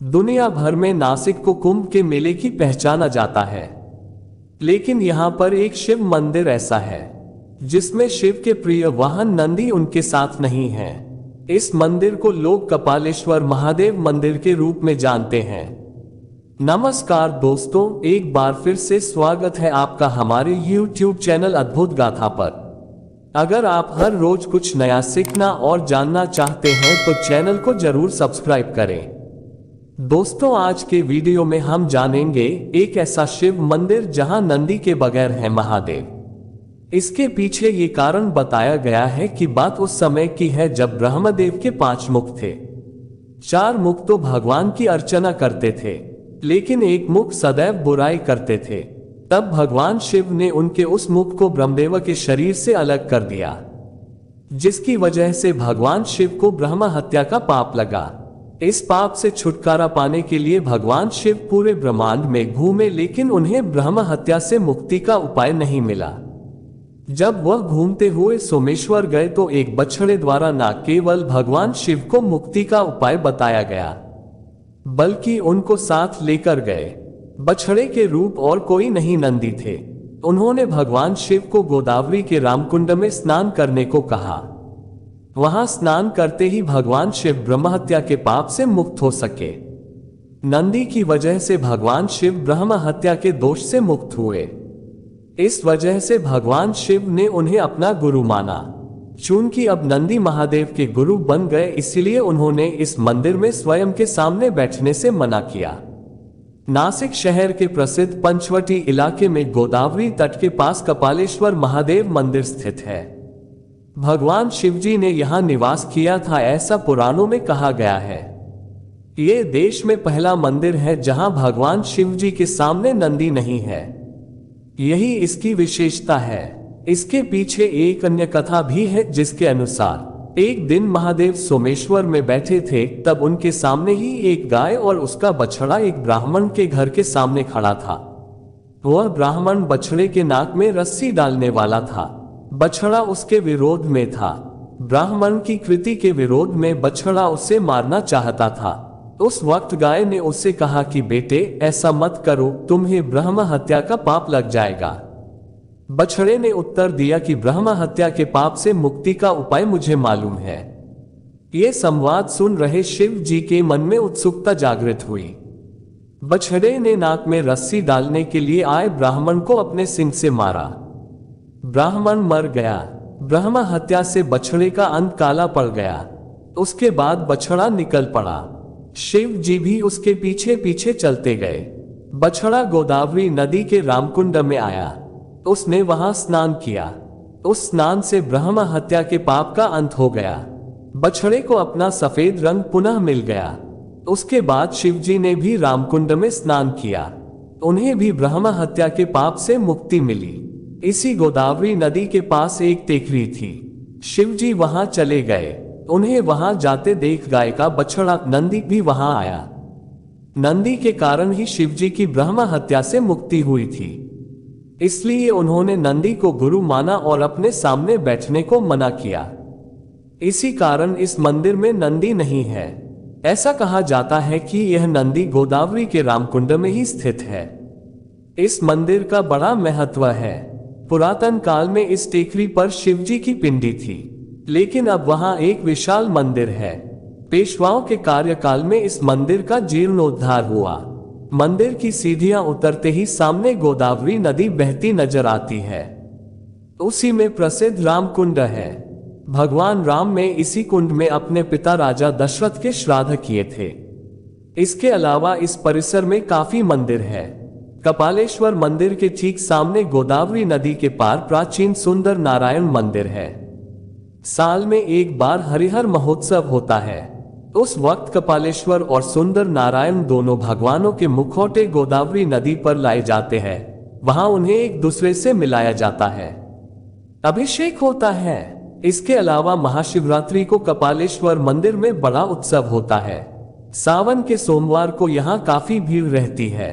दुनिया भर में नासिक को कुंभ के मेले की पहचाना जाता है, लेकिन यहाँ पर एक शिव मंदिर ऐसा है जिसमें शिव के प्रिय वाहन नंदी उनके साथ नहीं है। इस मंदिर को लोग कपालेश्वर महादेव मंदिर के रूप में जानते हैं। नमस्कार दोस्तों, एक बार फिर से स्वागत है आपका हमारे YouTube चैनल अद्भुत गाथा पर। अगर आप हर रोज कुछ नया सीखना और जानना चाहते हैं तो चैनल को जरूर सब्सक्राइब करें। दोस्तों, आज के वीडियो में हम जानेंगे एक ऐसा शिव मंदिर जहां नंदी के बगैर है महादेव। इसके पीछे ये कारण बताया गया है कि बात उस समय की है जब ब्रह्मदेव के 5 मुख थे। 4 मुख तो भगवान की अर्चना करते थे, लेकिन एक मुख सदैव बुराई करते थे। तब भगवान शिव ने उनके उस मुख को ब्रह्मदेव के शरीर से अलग कर दिया, जिसकी वजह से भगवान शिव को ब्रह्म हत्या का पाप लगा। इस पाप से छुटकारा पाने के लिए भगवान शिव पूरे ब्रह्मांड में घूमे, लेकिन उन्हें ब्रह्म हत्या से मुक्ति का उपाय नहीं मिला। जब वह घूमते हुए सोमेश्वर गए तो एक बछड़े द्वारा न केवल भगवान शिव को मुक्ति का उपाय बताया गया, बल्कि उनको साथ लेकर गए। बछड़े के रूप और कोई नहीं नंदी थे। उन्होंने भगवान शिव को गोदावरी के रामकुंड में स्नान करने को कहा। वहां स्नान करते ही भगवान शिव ब्रह्महत्या के पाप से मुक्त हो सके। नंदी की वजह से भगवान शिव ब्रह्म हत्या के दोष से मुक्त हुए। इस वजह से भगवान शिव ने उन्हें अपना गुरु माना। चूंकि अब नंदी महादेव के गुरु बन गए, इसलिए उन्होंने इस मंदिर में स्वयं के सामने बैठने से मना किया। नासिक शहर के प्रसिद्ध पंचवटी इलाके में गोदावरी तट के पास कपालेश्वर महादेव मंदिर स्थित है। भगवान शिवजी ने यहाँ निवास किया था, ऐसा पुराणों में कहा गया है। ये देश में पहला मंदिर है जहाँ भगवान शिवजी के सामने नंदी नहीं है। यही इसकी विशेषता है। इसके पीछे एक अन्य कथा भी है, जिसके अनुसार एक दिन महादेव सोमेश्वर में बैठे थे, तब उनके सामने ही एक गाय और उसका बछड़ा एक ब्राह्मण के घर के सामने खड़ा था। वह ब्राह्मण बछड़े के नाक में रस्सी डालने वाला था। बछड़ा उसके विरोध में था। ब्राह्मण की कृति के विरोध में बछड़ा उसे मारना चाहता था। उस वक्त गाय ने उससे कहा कि बेटे, ऐसा मत करो, तुम्हें ब्रह्म हत्या का पाप लग जाएगा। बछड़े ने उत्तर दिया कि ब्रह्म हत्या के पाप से मुक्ति का उपाय मुझे मालूम है। ये संवाद सुन रहे शिव जी के मन में उत्सुकता जागृत हुई। बछड़े ने नाक में रस्सी डालने के लिए आए ब्राह्मण को अपने सिंग से मारा। ब्राह्मण मर गया। ब्रह्म हत्या से बछड़े का अंत काला पड़ गया। उसके बाद बछड़ा निकल पड़ा। शिव जी भी उसके पीछे पीछे चलते गए। बछड़ा गोदावरी नदी के रामकुंड में आया। उसने वहां स्नान किया। उस स्नान से ब्रह्म हत्या के पाप का अंत हो गया। बछड़े को अपना सफेद रंग पुनः मिल गया। उसके बाद शिव जी ने भी रामकुंड में स्नान किया। उन्हें भी ब्रह्म हत्या के पाप से मुक्ति मिली। इसी गोदावरी नदी के पास एक टेकरी थी। शिवजी वहां चले गए। उन्हें वहां जाते देख गाय का बछड़ा नंदी भी वहां आया। नंदी के कारण ही शिवजी की ब्रह्म हत्या से मुक्ति हुई थी। इसलिए उन्होंने नंदी को गुरु माना और अपने सामने बैठने को मना किया। इसी कारण इस मंदिर में नंदी नहीं है। ऐसा कहा जाता है कि यह नंदी गोदावरी के रामकुंड में ही स्थित है। इस मंदिर का बड़ा महत्व है। पुरातन काल में इस टेकरी पर शिवजी की पिंडी थी, लेकिन अब वहां एक विशाल मंदिर है। पेशवाओं के कार्यकाल में इस मंदिर का जीर्णोद्धार हुआ। मंदिर की सीढ़ियां उतरते ही सामने गोदावरी नदी बहती नजर आती है। उसी में प्रसिद्ध राम कुंड है। भगवान राम ने इसी कुंड में अपने पिता राजा दशरथ के श्राद्ध किए थे। इसके अलावा इस परिसर में काफी मंदिर है। कपालेश्वर मंदिर के ठीक सामने गोदावरी नदी के पार प्राचीन सुंदर नारायण मंदिर है। साल में एक बार हरिहर महोत्सव होता है। उस वक्त कपालेश्वर और सुंदर नारायण दोनों भगवानों के मुखौटे गोदावरी नदी पर लाए जाते हैं। वहां उन्हें एक दूसरे से मिलाया जाता है। अभिषेक होता है। इसके अलावा महाशिवरात्रि को कपालेश्वर मंदिर में बड़ा उत्सव होता है। सावन के सोमवार को यहाँ काफी भीड़ रहती है।